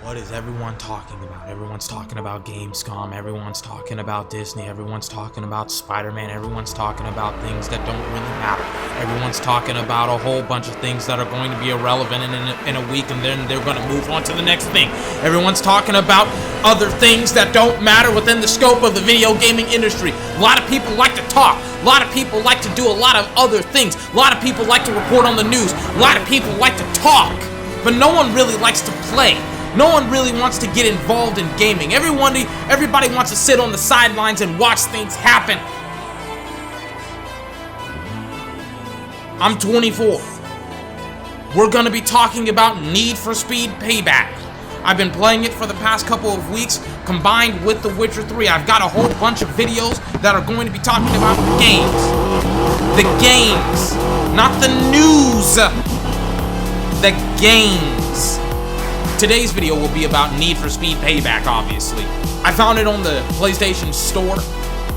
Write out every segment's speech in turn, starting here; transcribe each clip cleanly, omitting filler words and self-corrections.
What is everyone talking about? Everyone's talking about Gamescom, everyone's talking about Disney, everyone's talking about Spider-Man, everyone's talking about things that don't really matter. Everyone's talking about a whole bunch of things that are going to be irrelevant in a week, and then they're going to move on to the next thing. Everyone's talking about other things that don't matter within the scope of the video gaming industry. A lot of people like to talk. A lot of people like to do a lot of other things. A lot of people like to report on the news. A lot of people like to talk, but no one really likes to play. No one really wants to get involved in gaming. Everybody wants to sit on the sidelines and watch things happen. I'm 24. We're gonna be talking about Need for Speed Payback. I've been playing it for the past couple of weeks, combined with The Witcher 3. I've got a whole bunch of videos that are going to be talking about games. The games, not the news. The games. Today's video will be about Need for Speed Payback, obviously. I found it on the PlayStation Store.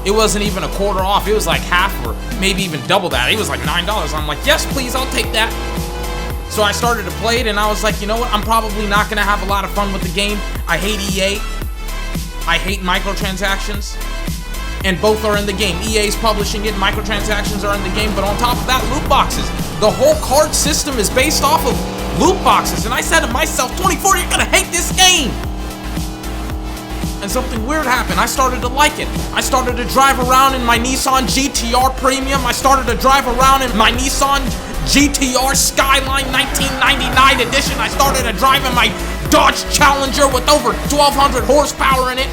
It wasn't even a quarter off. It was like half or maybe even double that. It was like $9. I'm like, yes, please, I'll take that. So I started to play it, and I was like, you know what? I'm probably not going to have a lot of fun with the game. I hate EA. I hate microtransactions. And both are in the game. EA's publishing it, microtransactions are in the game, but on top of that, loot boxes. The whole card system is based off of loot boxes, and I said to myself, 24, you're gonna hate this game! And something weird happened. I started to like it. I started to drive around in my Nissan GTR Premium. I started to drive around in my Nissan GTR Skyline 1999 edition. I started to drive in my Dodge Challenger with over 1,200 horsepower in it.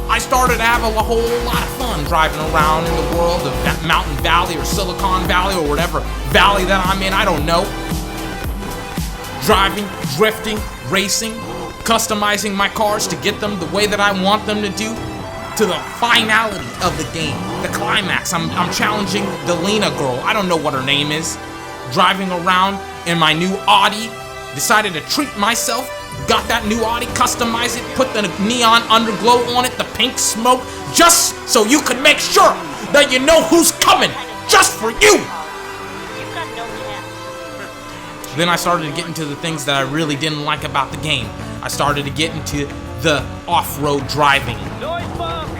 I started to have a whole lot of fun driving around in the world of that Mountain Valley or Silicon Valley or whatever valley that I'm in, I don't know. Driving, drifting, racing, customizing my cars to get them the way that I want them to do, to the finality of the game, the climax. I'm challenging the Lena girl, I don't know what her name is, driving around in my new Audi, decided to treat myself, got that new Audi, customize it, put the neon underglow on it, the pink smoke, just so you could make sure that you know who's coming, just for you. Then I started to get into the things that I really didn't like about the game. I started to get into the off-road driving,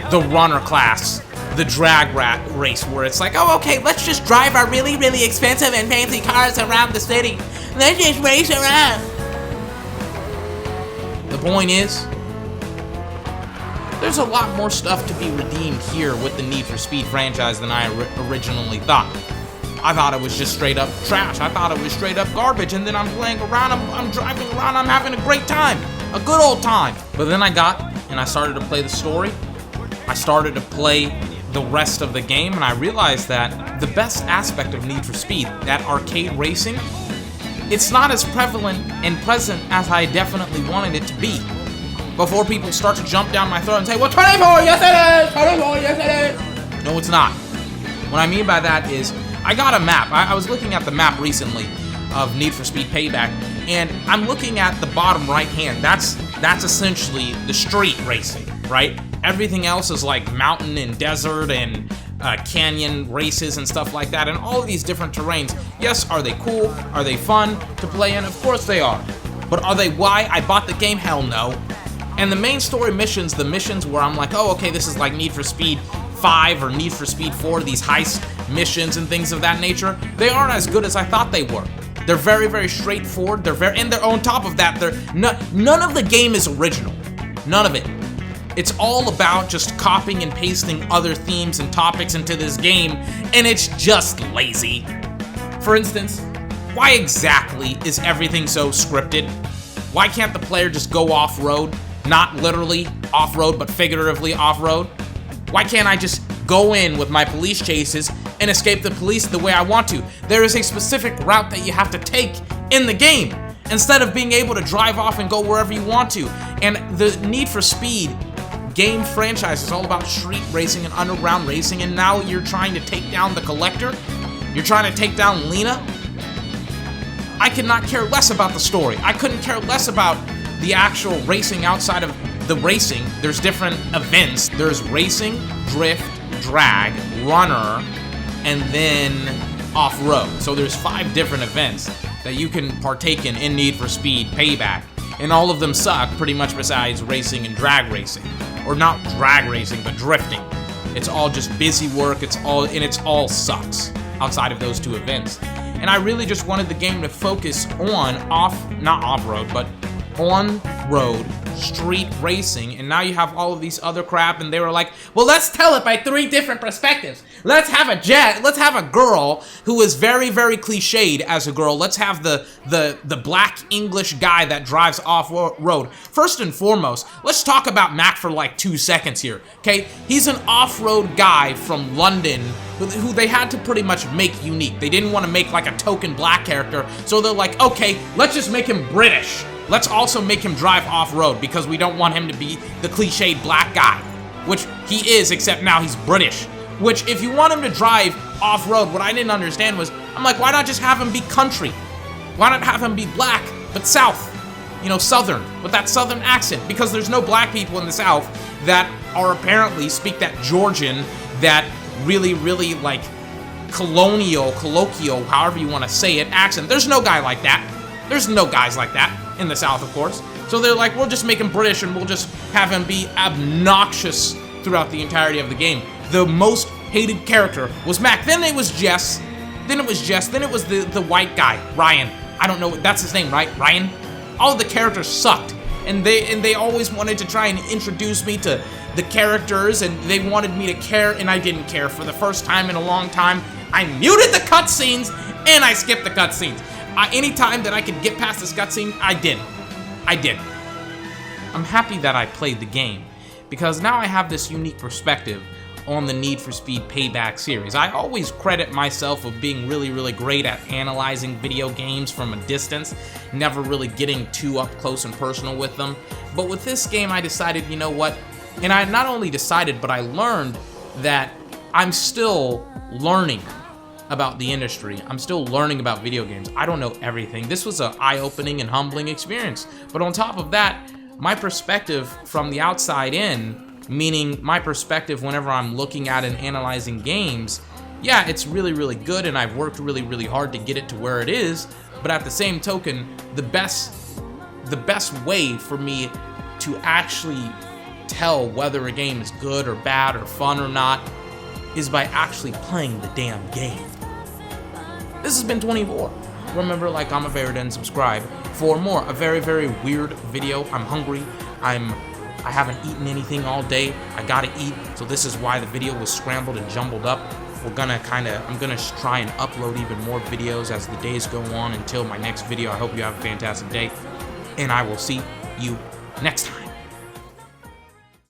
the runner class, the drag race, where it's like, oh, okay, let's just drive our really, really expensive and fancy cars around the city. Let's just race around. The point is, there's a lot more stuff to be redeemed here with the Need for Speed franchise than I originally thought. I thought it was just straight up trash. I thought it was straight up garbage, and then I'm playing around, I'm driving around, I'm having a great time. A good old time. But then I started to play the story. I started to play the rest of the game, and I realized that the best aspect of Need for Speed, that arcade racing, it's not as prevalent and present as I definitely wanted it to be. Before people start to jump down my throat and say, well, 24, yes it is, 24, yes it is. No, it's not. What I mean by that is, I got a map. I was looking at the map recently of Need for Speed Payback, and I'm looking at the bottom right hand. That's essentially the street racing, right? Everything else is like mountain and desert and canyon races and stuff like that, and all of these different terrains. Yes, are they cool? Are they fun to play in? Of course they are. But are they why I bought the game? Hell no. And the main story missions, the missions where I'm like, oh, okay, this is like Need for Speed 5 or Need for Speed 4, these heist missions and things of that nature, they aren't as good as I thought they were. They're very, very straightforward. And they're on top of that, none of the game is original. None of it. It's all about just copying and pasting other themes and topics into this game, and it's just lazy. For instance, why exactly is everything so scripted? Why can't the player just go off-road? Not literally off-road, but figuratively off-road? Why can't I just go in with my police chases and escape the police the way I want to? There is a specific route that you have to take in the game, instead of being able to drive off and go wherever you want to. And the Need for Speed game franchise is all about street racing and underground racing, and now you're trying to take down the Collector? You're trying to take down Lena? I could not care less about the story. I couldn't care less about the actual racing outside of the racing. There's different events. There's racing, drift, drag, runner, and then off-road. So there's 5 different events that you can partake in Need for Speed Payback. and all of them suck, pretty much besides racing and drag racing. Or not drag racing, but drifting. It's all just busy work, it's all sucks outside of those two events. And I really just wanted the game to focus on not off-road, but on-road street racing, and now you have all of these other crap, and they were like, well, let's tell it by 3 different perspectives. Let's have a girl who is very, very cliched as a girl. Let's have the black English guy that drives off-road. First and foremost, let's talk about Mac for like 2 seconds here, okay? He's an off-road guy from London who they had to pretty much make unique. They didn't want to make like a token black character, so they're like, okay, let's just make him British. Let's also make him drive off-road because we don't want him to be the cliched black guy, which he is, except now he's British. Which, if you want him to drive off-road, what I didn't understand was, I'm like, why not just have him be country? Why not have him be black, but South? You know, Southern, with that Southern accent, because there's no black people in the South that are apparently speak that Georgian, that really, really, like, colloquial, however you want to say it, accent. There's no guy like that. There's no guys like that in the South, of course. So they're like, we'll just make him British and we'll just have him be obnoxious throughout the entirety of the game. The most hated character was Mac. Then it was Jess. Then it was the white guy, Ryan. I don't know, that's his name, right? Ryan? All of the characters sucked. And they always wanted to try and introduce me to the characters, and they wanted me to care, and I didn't care. For the first time in a long time, I muted the cutscenes and I skipped the cutscenes. Any time that I could get past this cutscene, I did. I'm happy that I played the game, because now I have this unique perspective on the Need for Speed Payback series. I always credit myself of being really, really great at analyzing video games from a distance, never really getting too up close and personal with them. But with this game, I decided, you know what? And I not only decided, but I learned that I'm still learning about the industry. I'm still learning about video games. I don't know everything. This was an eye-opening and humbling experience. But on top of that, my perspective from the outside in, meaning my perspective whenever I'm looking at and analyzing games, yeah, it's really, really good, and I've worked really, really hard to get it to where it is, but at the same token, the best way for me to actually tell whether a game is good or bad or fun or not is by actually playing the damn game. This has been 24. Remember, like, comment, favorite, and subscribe for more. A very, very weird video. I'm hungry. I haven't eaten anything all day. I gotta eat, so this is why the video was scrambled and jumbled up. I'm gonna try and upload even more videos as the days go on until my next video. I hope you have a fantastic day, and I will see you next time.